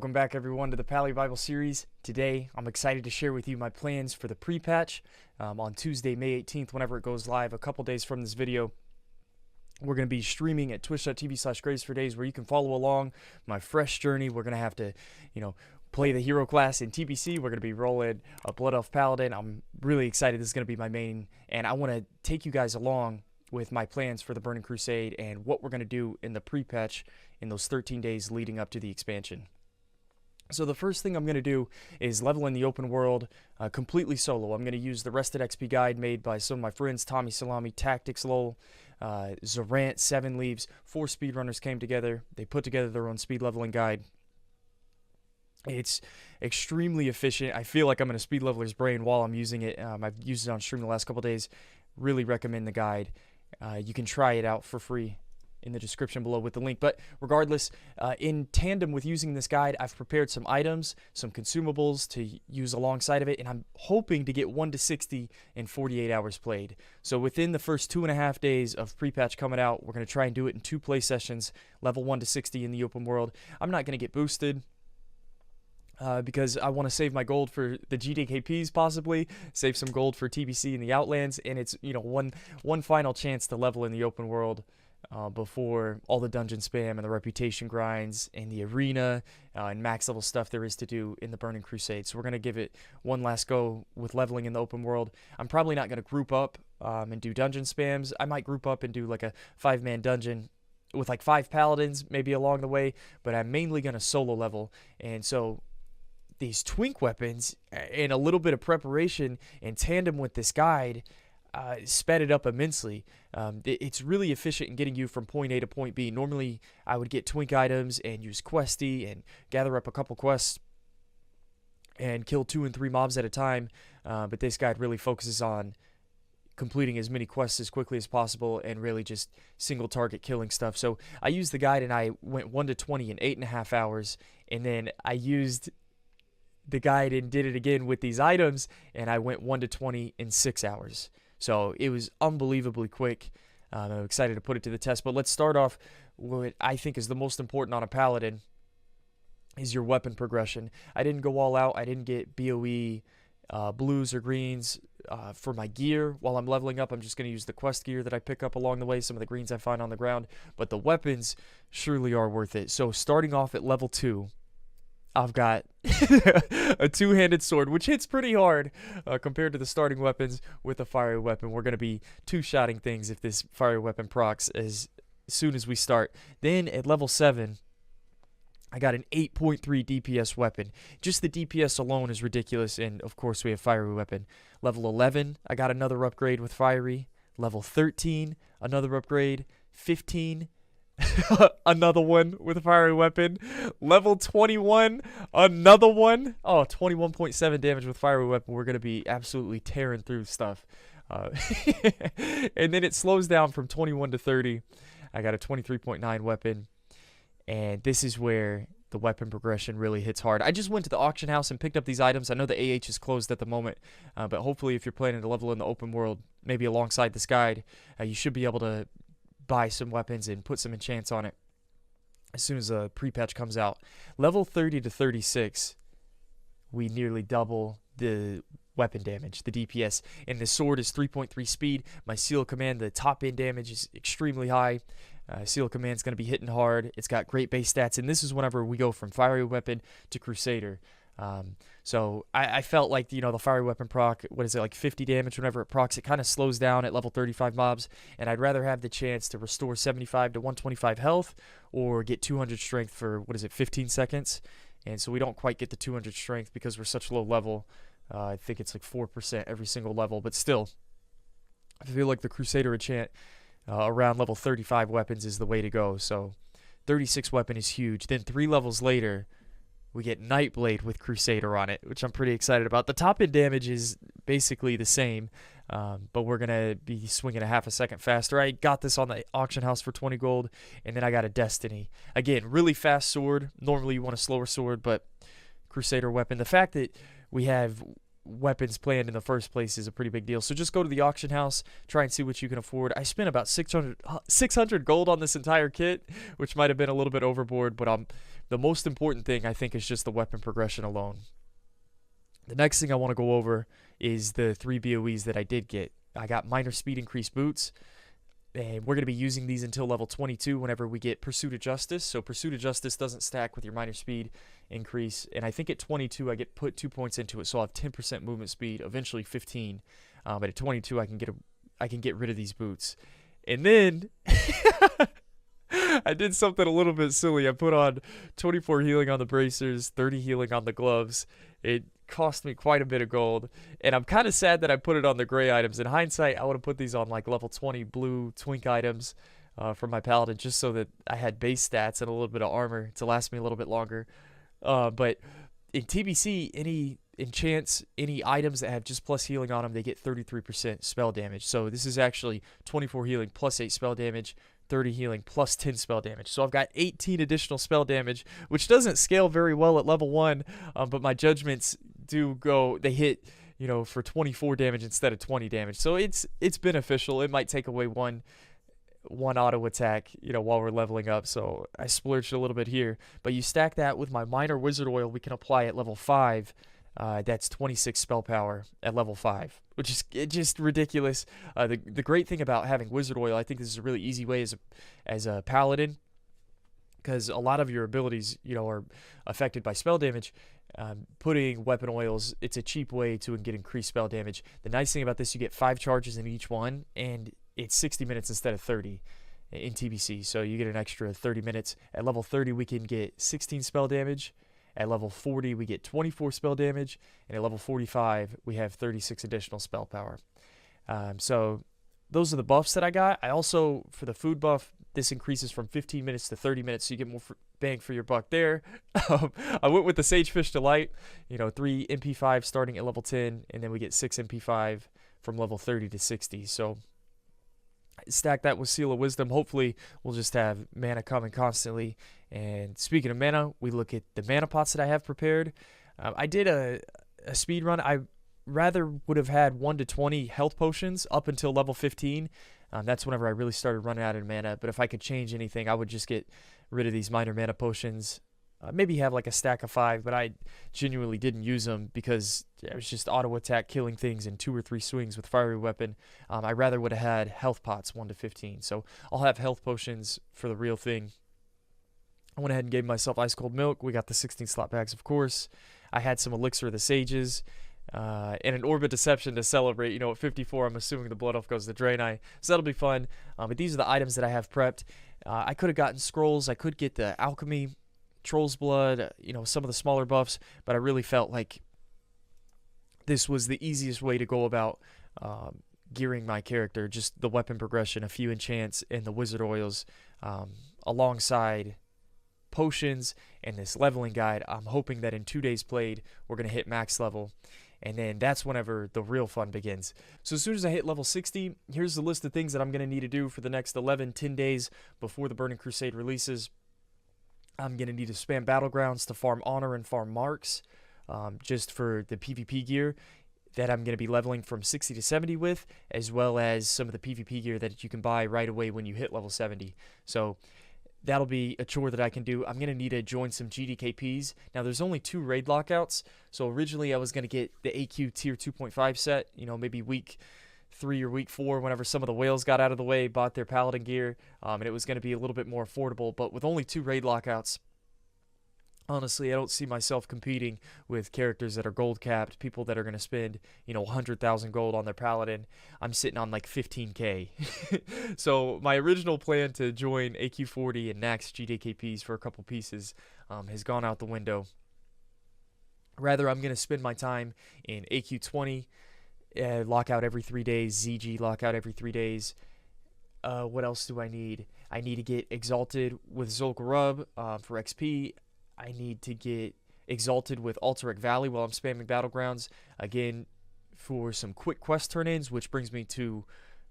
Welcome back everyone to the Paladin Bible series. Today I'm excited to share with you my plans for the pre-patch on Tuesday, May 18th, whenever it goes live, a couple days from this video. We're going to be streaming at twitch.tv/grace4days where you can follow along my fresh journey. We're going to have to, play the hero class in TBC. We're going to be rolling a Blood Elf Paladin. I'm really excited. This is going to be my main, and I want to take you guys along with my plans for the Burning Crusade and what we're going to do in the pre-patch in those 13 days leading up to the expansion. So the first thing I'm going to do is level in the open world completely solo. I'm going to use the Rested XP guide made by some of my friends, Tommy Salami, Tactics Lowell, Zorant, 7 Leaves. 4 speedrunners came together. They put together their own speed leveling guide. It's extremely efficient. I feel like I'm in a speed leveler's brain while I'm using it. I've used it on stream the last couple days. Really recommend the guide. You can try it out for free in the description below with the link. But regardless, in tandem with using this guide, I've prepared some items, some consumables to use alongside of it, and I'm hoping to get 1 to 60 in 48 hours played. So within the first 2.5 days of pre-patch coming out, we're going to try and do it in 2 play sessions, level 1 to 60 in the open world. I'm not going to get boosted because I want to save my gold for the GDKPs, possibly save some gold for TBC and the Outlands, and it's one final chance to level in the open world before all the dungeon spam and the reputation grinds and the arena and max level stuff there is to do in the Burning Crusade. So we're going to give it one last go with leveling in the open world. I'm probably not going to group up and do dungeon spams. I might group up and do like a 5-man dungeon with like 5 paladins maybe along the way, but I'm mainly going to solo level. And so these twink weapons and a little bit of preparation in tandem with this guide sped it up immensely. It's really efficient in getting you from point A to point B. Normally, I would get twink items and use questy and gather up a couple quests and kill 2 and 3 mobs at a time, but this guide really focuses on completing as many quests as quickly as possible and really just single target killing stuff. So I used the guide and I went 1 to 20 in 8.5 hours, and then I used the guide and did it again with these items, and I went 1 to 20 in 6 hours. So it was unbelievably quick. I'm excited to put it to the test. But let's start off what I think is the most important on a Paladin is your weapon progression. I didn't go all out. I didn't get BOE blues or greens for my gear while I'm leveling up. I'm just going to use the quest gear that I pick up along the way, some of the greens I find on the ground. But the weapons surely are worth it. So starting off at level 2, I've got a 2-handed sword, which hits pretty hard compared to the starting weapons with a fiery weapon. We're going to be 2-shotting things if this fiery weapon procs as soon as we start. Then at level 7, I got an 8.3 DPS weapon. Just the DPS alone is ridiculous, and of course we have fiery weapon. Level 11, I got another upgrade with fiery. Level 13, another upgrade. 15, another one with a fiery weapon. Level 21, another one. Oh, 21.7 damage with fiery weapon. We're going to be absolutely tearing through stuff. And then it slows down from 21 to 30. I got a 23.9 weapon. And this is where the weapon progression really hits hard. I just went to the auction house and picked up these items. I know the AH is closed at the moment, but hopefully if you're planning to level in the open world, maybe alongside this guide, you should be able to buy some weapons and put some enchants on it as soon as a pre-patch comes out. Level 30 to 36, we nearly double the weapon damage, the DPS, and the sword is 3.3 speed. My seal command, the top end damage is extremely high. Seal command is going to be hitting hard. It's got great base stats, and this is whenever we go from fiery weapon to crusader. So I felt like, the fiery weapon proc, what is it, like 50 damage whenever it procs, it kind of slows down at level 35 mobs, and I'd rather have the chance to restore 75 to 125 health or get 200 strength for, 15 seconds, and so we don't quite get the 200 strength because we're such low level. I think it's like 4% every single level, but still, I feel like the Crusader enchant around level 35 weapons is the way to go. So 36 weapon is huge. Then 3 levels later, we get Nightblade with Crusader on it, which I'm pretty excited about. The top end damage is basically the same, but we're going to be swinging a half a second faster. I got this on the auction house for 20 gold, and then I got a Destiny. Again, really fast sword. Normally you want a slower sword, but Crusader weapon. The fact that we have weapons planned in the first place is a pretty big deal. So just go to the auction house, try and see what you can afford. I spent about 600 gold on this entire kit, which might have been a little bit overboard, but I'm the most important thing, I think, is just the weapon progression alone. The next thing I want to go over is the 3 BOEs that I did get. I got minor speed increase boots, and we're going to be using these until level 22 whenever we get Pursuit of Justice. So Pursuit of Justice doesn't stack with your minor speed increase, and I think at 22 I get put 2 points into it, so I'll have 10% movement speed, eventually 15. But at 22 I can get rid of these boots. And then I did something a little bit silly. I put on 24 healing on the bracers, 30 healing on the gloves. It cost me quite a bit of gold, and I'm kind of sad that I put it on the gray items. In hindsight, I would have put these on like level 20 blue twink items for my Paladin, just so that I had base stats and a little bit of armor to last me a little bit longer. But in TBC, any enchants, any items that have just plus healing on them, they get 33% spell damage. So this is actually 24 healing plus 8 spell damage, 30 healing plus 10 spell damage. So I've got 18 additional spell damage, which doesn't scale very well at level 1, but my judgments do go, they hit, you know, for 24 damage instead of 20 damage. So it's beneficial. It might take away one auto attack, you know, while we're leveling up. So I splurged a little bit here. But you stack that with my minor wizard oil we can apply at level 5. That's 26 spell power at level 5, which is just ridiculous. The great thing about having wizard oil, I think this is a really easy way as a paladin, because a lot of your abilities, you know, are affected by spell damage. Putting weapon oils, it's a cheap way to get increased spell damage. The nice thing about this, you get 5 charges in each one, and it's 60 minutes instead of 30 in TBC, so you get an extra 30 minutes. At level 30, we can get 16 spell damage. At level 40, we get 24 spell damage, and at level 45, we have 36 additional spell power. So those are the buffs that I got. I also, for the food buff, this increases from 15 minutes to 30 minutes, so you get more bang for your buck there. I went with the Sagefish Delight, you know, 3 MP5 starting at level 10, and then we get 6 MP5 from level 30 to 60. So stack that with Seal of Wisdom. Hopefully we'll just have mana coming constantly. And speaking of mana, we look at the mana pots that I have prepared. I did a speed run. I rather would have had 1 to 20 health potions up until level 15. That's whenever I really started running out of mana. But if I could change anything, I would just get rid of these minor mana potions. Maybe have like a stack of 5, but I genuinely didn't use them because it was just auto attack killing things in 2 or 3 swings with fiery weapon. I rather would have had health pots 1 to 15. So I'll have health potions for the real thing. I went ahead and gave myself ice cold milk. We got the 16 slot bags, of course. I had some elixir of the sages and an orb of deception to celebrate. You know, at 54, I'm assuming the blood elf goes to Draenei, so that'll be fun. But these are the items that I have prepped. I could have gotten scrolls. I could get the alchemy, Troll's Blood, you know, some of the smaller buffs, but I really felt like this was the easiest way to go about gearing my character. Just the weapon progression, a few enchants, and the wizard oils alongside potions and this leveling guide. I'm hoping that in 2 days played, we're going to hit max level, and then that's whenever the real fun begins. So as soon as I hit level 60, here's the list of things that I'm going to need to do for the next 10 days before the Burning Crusade releases. I'm going to need to spam Battlegrounds to farm honor and farm marks, just for the PvP gear that I'm going to be leveling from 60 to 70 with, as well as some of the PvP gear that you can buy right away when you hit level 70. So that'll be a chore that I can do. I'm going to need to join some GDKPs. Now, there's only 2 raid lockouts, so originally I was going to get the AQ tier 2.5 set, you know, maybe week 3 or week 4, whenever some of the whales got out of the way, bought their Paladin gear, and it was going to be a little bit more affordable. But with only 2 raid lockouts, honestly, I don't see myself competing with characters that are gold capped, people that are going to spend, you know, 100,000 gold on their Paladin. I'm sitting on like 15k. So my original plan to join AQ40 and Nax GDKPs for a couple pieces has gone out the window. Rather, I'm going to spend my time in AQ20, lockout every 3 days, ZG lockout every 3 days. What else do I need? I need to get Exalted with Zul'Gurub for XP. I need to get Exalted with Alterac Valley while I'm spamming Battlegrounds, again, for some quick quest turn-ins, which brings me to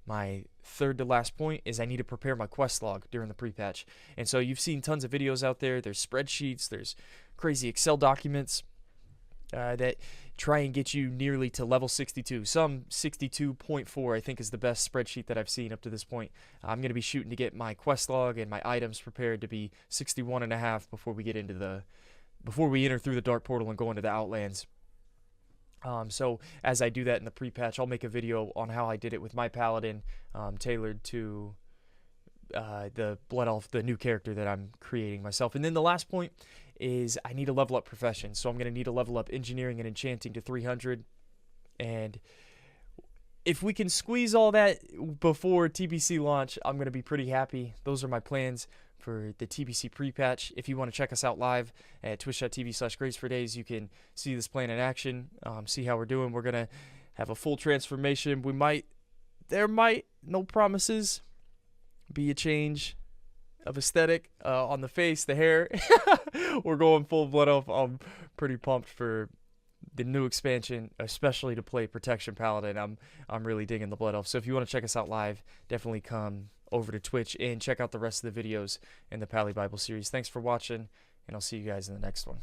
my third to last point, is I need to prepare my quest log during the pre-patch. And so you've seen tons of videos out there. There's spreadsheets, there's crazy Excel documents. that try and get you nearly to level 62. Some 62.4 I think is the best spreadsheet that I've seen up to this point. I'm going to be shooting to get my quest log and my items prepared to be 61.5 before we enter through the dark portal and go into the Outlands. So as I do that in the pre-patch, I'll make a video on how I did it with my Paladin, tailored to the Blood Elf, the new character that I'm creating myself. And then the last point is I need to level up professions. So I'm going to need to level up engineering and enchanting to 300. And if we can squeeze all that before TBC launch, I'm going to be pretty happy. Those are my plans for the TBC pre-patch. If you want to check us out live at twitch.tv/gracefordays, you can see this plan in action, see how we're doing. We're going to have a full transformation. There might, no promises, be a change of aesthetic on the face, the hair. We're going full Blood Elf. I'm pretty pumped for the new expansion, especially to play Protection Paladin. I'm really digging the Blood Elf. So if you want to check us out live, definitely come over to Twitch and check out the rest of the videos in the Pally Bible series. Thanks for watching, and I'll see you guys in the next one.